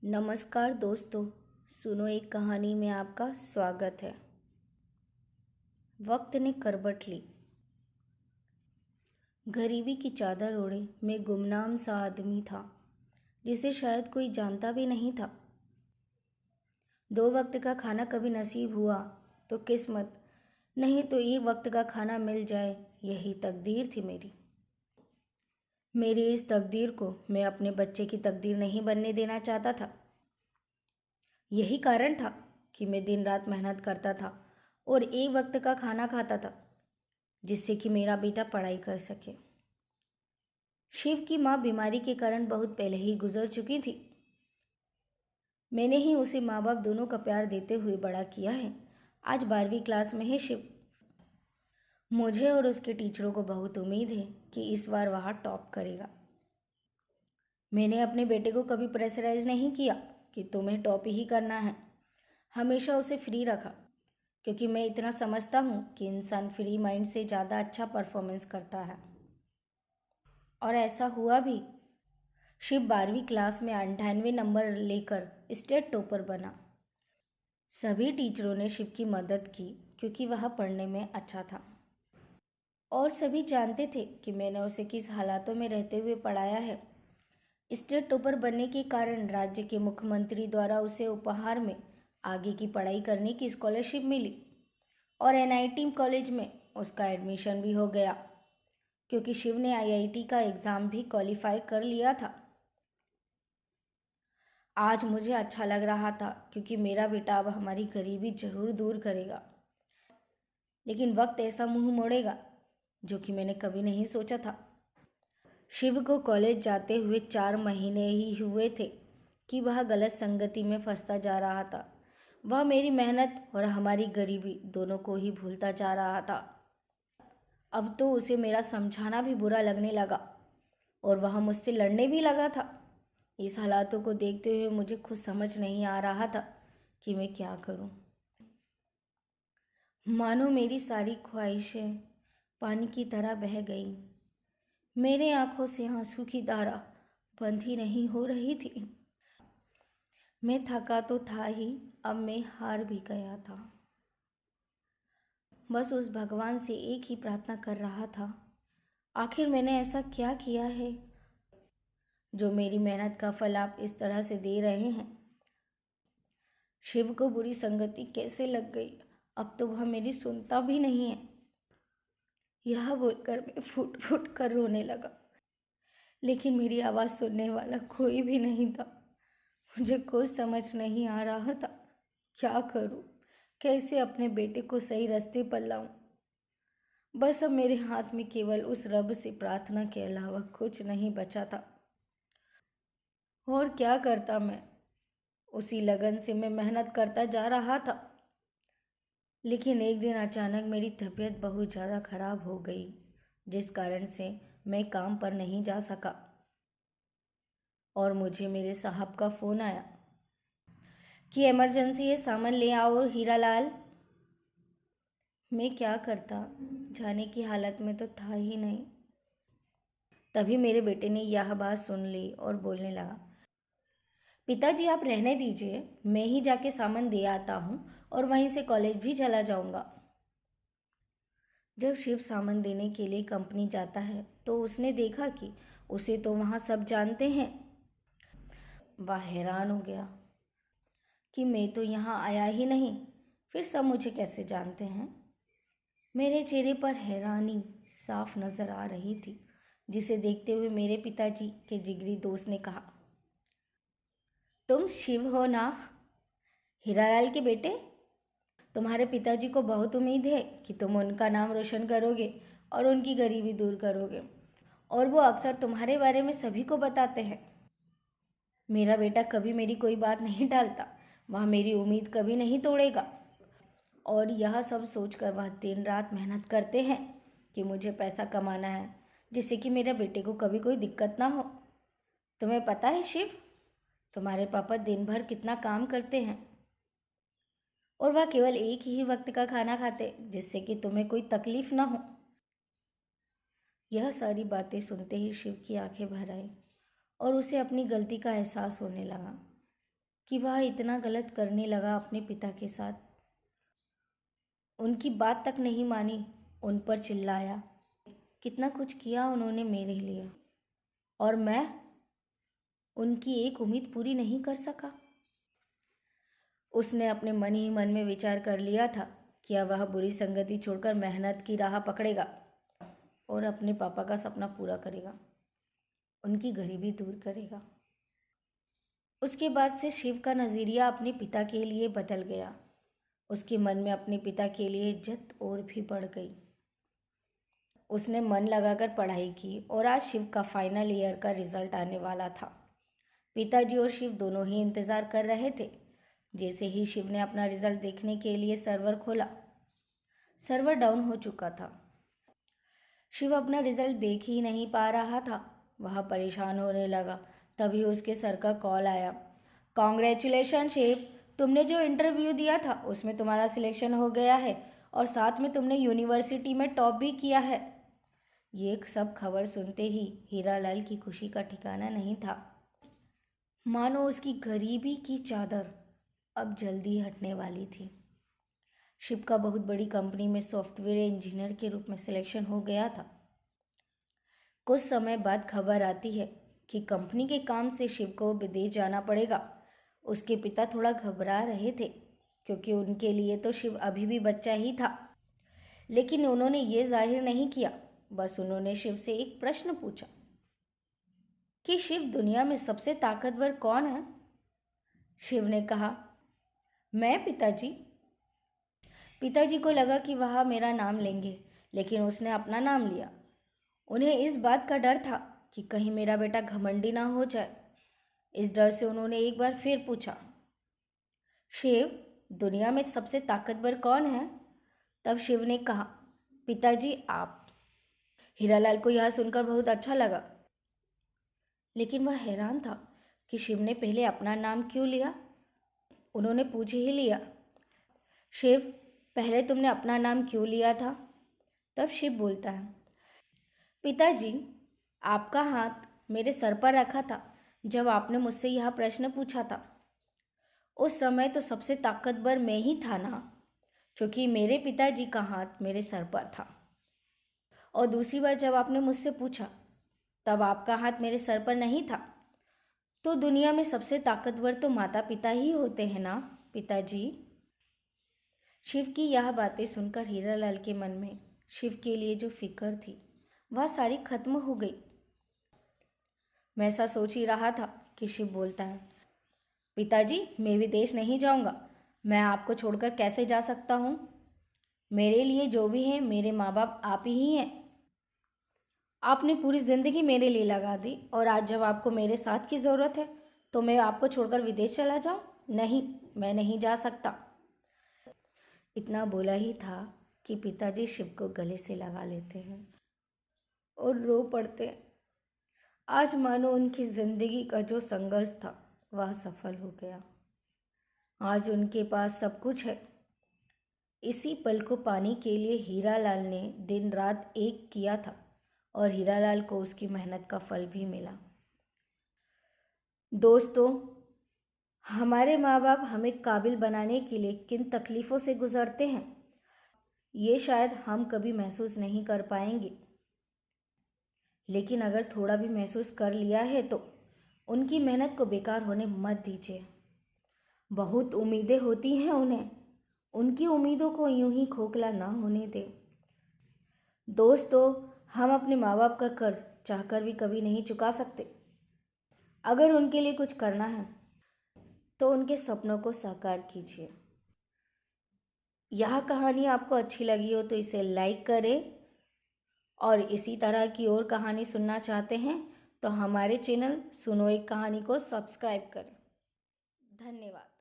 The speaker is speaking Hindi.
नमस्कार दोस्तों। सुनो एक कहानी में आपका स्वागत है। वक्त ने करवट ली। गरीबी की चादर ओढ़े मैं गुमनाम सा आदमी था, जिसे शायद कोई जानता भी नहीं था। 2 वक्त का खाना कभी नसीब हुआ तो किस्मत, नहीं तो एक वक्त का खाना मिल जाए, यही तकदीर थी मेरी। मेरी इस तकदीर को मैं अपने बच्चे की तकदीर नहीं बनने देना चाहता था। यही कारण था कि मैं दिन रात मेहनत करता था और एक वक्त का खाना खाता था, जिससे कि मेरा बेटा पढ़ाई कर सके। शिव की माँ बीमारी के कारण बहुत पहले ही गुजर चुकी थी। मैंने ही उसे माँ बाप दोनों का प्यार देते हुए बड़ा किया है। आज 12वीं क्लास में है शिव। मुझे और उसके टीचरों को बहुत उम्मीद है कि इस बार वह टॉप करेगा। मैंने अपने बेटे को कभी प्रेशराइज नहीं किया कि तुम्हें टॉप ही करना है। हमेशा उसे फ्री रखा, क्योंकि मैं इतना समझता हूँ कि इंसान फ्री माइंड से ज़्यादा अच्छा परफॉर्मेंस करता है। और ऐसा हुआ भी। शिव 12वीं क्लास में 98 नंबर लेकर स्टेट टॉपर बना। सभी टीचरों ने शिव की मदद की, क्योंकि वह पढ़ने में अच्छा था। और सभी जानते थे कि मैंने उसे किस हालातों में रहते हुए पढ़ाया है। स्टेट टॉपर बनने के कारण राज्य के मुख्यमंत्री द्वारा उसे उपहार में आगे की पढ़ाई करने की स्कॉलरशिप मिली और एनआईटी कॉलेज में उसका एडमिशन भी हो गया, क्योंकि शिव ने आईआईटी का एग्ज़ाम भी क्वालिफाई कर लिया था। आज मुझे अच्छा लग रहा था, क्योंकि मेरा बेटा अब हमारी गरीबी जरूर दूर करेगा। लेकिन वक्त ऐसा मुंह मोड़ेगा जो कि मैंने कभी नहीं सोचा था। शिव को कॉलेज जाते हुए 4 महीने ही हुए थे कि वह गलत संगति में फंसता जा रहा था। वह मेरी मेहनत और हमारी गरीबी दोनों को ही भूलता जा रहा था। अब तो उसे मेरा समझाना भी बुरा लगने लगा और वह मुझसे लड़ने भी लगा था। इस हालातों को देखते हुए मुझे खुद समझ नहीं आ रहा था कि मैं क्या करूं। मानो मेरी सारी ख्वाहिशें पानी की तरह बह गईं। मेरे आंखों से आंसू की धारा बंद ही नहीं हो रही थी। मैं थका तो था ही, अब मैं हार भी गया था। बस उस भगवान से एक ही प्रार्थना कर रहा था, आखिर मैंने ऐसा क्या किया है जो मेरी मेहनत का फल आप इस तरह से दे रहे हैं। शिव को बुरी संगति कैसे लग गई, अब तो वह मेरी सुनता भी नहीं है। यह बोलकर मैं फूट फूट कर रोने लगा, लेकिन मेरी आवाज़ सुनने वाला कोई भी नहीं था। मुझे कुछ समझ नहीं आ रहा था, क्या करूं, कैसे अपने बेटे को सही रास्ते पर लाऊं। बस अब मेरे हाथ में केवल उस रब से प्रार्थना के अलावा कुछ नहीं बचा था। और क्या करता मैं। उसी लगन से मैं मेहनत करता जा रहा था। लेकिन एक दिन अचानक मेरी तबीयत बहुत ज़्यादा खराब हो गई, जिस कारण से मैं काम पर नहीं जा सका। और मुझे मेरे साहब का फ़ोन आया कि इमरजेंसी है, सामान ले आओ हीरालाल। मैं क्या करता, जाने की हालत में तो था ही नहीं। तभी मेरे बेटे ने यह बात सुन ली और बोलने लगा, पिताजी आप रहने दीजिए, मैं ही जाके सामान दे आता हूँ और वहीं से कॉलेज भी चला जाऊँगा। जब शिव सामान देने के लिए कंपनी जाता है तो उसने देखा कि उसे तो वहाँ सब जानते हैं। वह हैरान हो गया कि मैं तो यहाँ आया ही नहीं, फिर सब मुझे कैसे जानते हैं। मेरे चेहरे पर हैरानी साफ नजर आ रही थी, जिसे देखते हुए मेरे पिताजी के जिगरी दोस्त ने कहा, तुम शिव हो ना, हीरालाल के बेटे। तुम्हारे पिताजी को बहुत उम्मीद है कि तुम उनका नाम रोशन करोगे और उनकी गरीबी दूर करोगे, और वो अक्सर तुम्हारे बारे में सभी को बताते हैं। मेरा बेटा कभी मेरी कोई बात नहीं टालता, वह मेरी उम्मीद कभी नहीं तोड़ेगा। और यह सब सोचकर वह दिन रात मेहनत करते हैं कि मुझे पैसा कमाना है, जिससे कि मेरे बेटे को कभी कोई दिक्कत ना हो। तुम्हें पता है शिव, तुम्हारे पापा दिन भर कितना काम करते हैं और वह केवल एक ही वक्त का खाना खाते, जिससे कि तुम्हें कोई तकलीफ ना हो। यह सारी बातें सुनते ही शिव की आंखें भर आई और उसे अपनी गलती का एहसास होने लगा। कि वह इतना गलत करने लगा अपने पिता के साथ। उनकी बात तक नहीं मानी, उन पर चिल्लाया। कितना कुछ किया उन्होंने मेरे लिए, और मैं उनकी एक उम्मीद पूरी नहीं कर सका। उसने अपने मन ही मन में विचार कर लिया था कि अब वह बुरी संगति छोड़कर मेहनत की राह पकड़ेगा और अपने पापा का सपना पूरा करेगा, उनकी गरीबी दूर करेगा। उसके बाद से शिव का नज़रिया अपने पिता के लिए बदल गया। उसके मन में अपने पिता के लिए इज्जत और भी बढ़ गई। उसने मन लगाकर पढ़ाई की और आज शिव का फाइनल ईयर का रिजल्ट आने वाला था। पिताजी और शिव दोनों ही इंतज़ार कर रहे थे। जैसे ही शिव ने अपना रिजल्ट देखने के लिए सर्वर खोला, सर्वर डाउन हो चुका था। शिव अपना रिजल्ट देख ही नहीं पा रहा था। वह परेशान होने लगा। तभी उसके सर का कॉल आया। कॉन्ग्रेचुलेशन शिव, तुमने जो इंटरव्यू दिया था उसमें तुम्हारा सिलेक्शन हो गया है और साथ में तुमने यूनिवर्सिटी में टॉप भी किया है। ये सब खबर सुनते ही हीरालाल की खुशी का ठिकाना नहीं था। मानो उसकी गरीबी की चादर अब जल्दी हटने वाली थी। शिव का बहुत बड़ी कंपनी में सॉफ्टवेयर इंजीनियर के रूप में सिलेक्शन हो गया था। कुछ समय बाद खबर आती है कि कंपनी के काम से शिव को विदेश जाना पड़ेगा। उसके पिता थोड़ा घबरा रहे थे क्योंकि उनके लिए तो शिव अभी भी बच्चा ही था, लेकिन उन्होंने ये जाहिर नहीं किया। बस उन्होंने शिव से एक प्रश्न पूछा कि शिव, दुनिया में सबसे ताकतवर कौन है? शिव ने कहा, मैं पिताजी। पिताजी को लगा कि वह मेरा नाम लेंगे, लेकिन उसने अपना नाम लिया। उन्हें इस बात का डर था कि कहीं मेरा बेटा घमंडी ना हो जाए। इस डर से उन्होंने एक बार फिर पूछा, शिव, दुनिया में सबसे ताकतवर कौन है? तब शिव ने कहा, पिताजी आप। हीरालाल को यह सुनकर बहुत अच्छा लगा, लेकिन वह हैरान था कि शिव ने पहले अपना नाम क्यों लिया। उन्होंने पूछ ही लिया, शिव, पहले तुमने अपना नाम क्यों लिया था? तब शिव बोलता है, पिताजी, आपका हाथ मेरे सर पर रखा था जब आपने मुझसे यह प्रश्न पूछा था। उस समय तो सबसे ताकतवर मैं ही था ना, क्योंकि मेरे पिताजी का हाथ मेरे सर पर था। और दूसरी बार जब आपने मुझसे पूछा तब आपका हाथ मेरे सर पर नहीं था। तो दुनिया में सबसे ताकतवर तो माता पिता ही होते हैं ना पिताजी। शिव की यह बातें सुनकर हीरालाल के मन में शिव के लिए जो फिक्र थी वह सारी खत्म हो गई। मैं ऐसा सोच ही रहा था कि शिव बोलता है, पिताजी, मैं विदेश नहीं जाऊंगा। मैं आपको छोड़कर कैसे जा सकता हूँ? मेरे लिए जो भी है मेरे माँ बाप आप ही हैं। आपने पूरी ज़िंदगी मेरे लिए लगा दी और आज जब आपको मेरे साथ की ज़रूरत है तो मैं आपको छोड़कर विदेश चला जाऊँ? नहीं, मैं नहीं जा सकता। इतना बोला ही था कि पिताजी शिव को गले से लगा लेते हैं और रो पड़ते हैं। आज मानो उनकी ज़िंदगी का जो संघर्ष था वह सफल हो गया। आज उनके पास सब कुछ है। इसी पल को पाने के लिए हीरालाल ने दिन रात एक किया था और हीरालाल को उसकी मेहनत का फल भी मिला। दोस्तों, हमारे माँ बाप हमें काबिल बनाने के लिए किन तकलीफ़ों से गुजरते हैं ये शायद हम कभी महसूस नहीं कर पाएंगे, लेकिन अगर थोड़ा भी महसूस कर लिया है तो उनकी मेहनत को बेकार होने मत दीजिए। बहुत उम्मीदें होती हैं उन्हें, उनकी उम्मीदों को यूं ही खोखला ना होने दें। दोस्तों, हम अपने माँ बाप का कर्ज चाहकर भी कभी नहीं चुका सकते। अगर उनके लिए कुछ करना है तो उनके सपनों को साकार कीजिए। यह कहानी आपको अच्छी लगी हो तो इसे लाइक करें और इसी तरह की और कहानी सुनना चाहते हैं तो हमारे चैनल सुनो एक कहानी को सब्सक्राइब करें। धन्यवाद।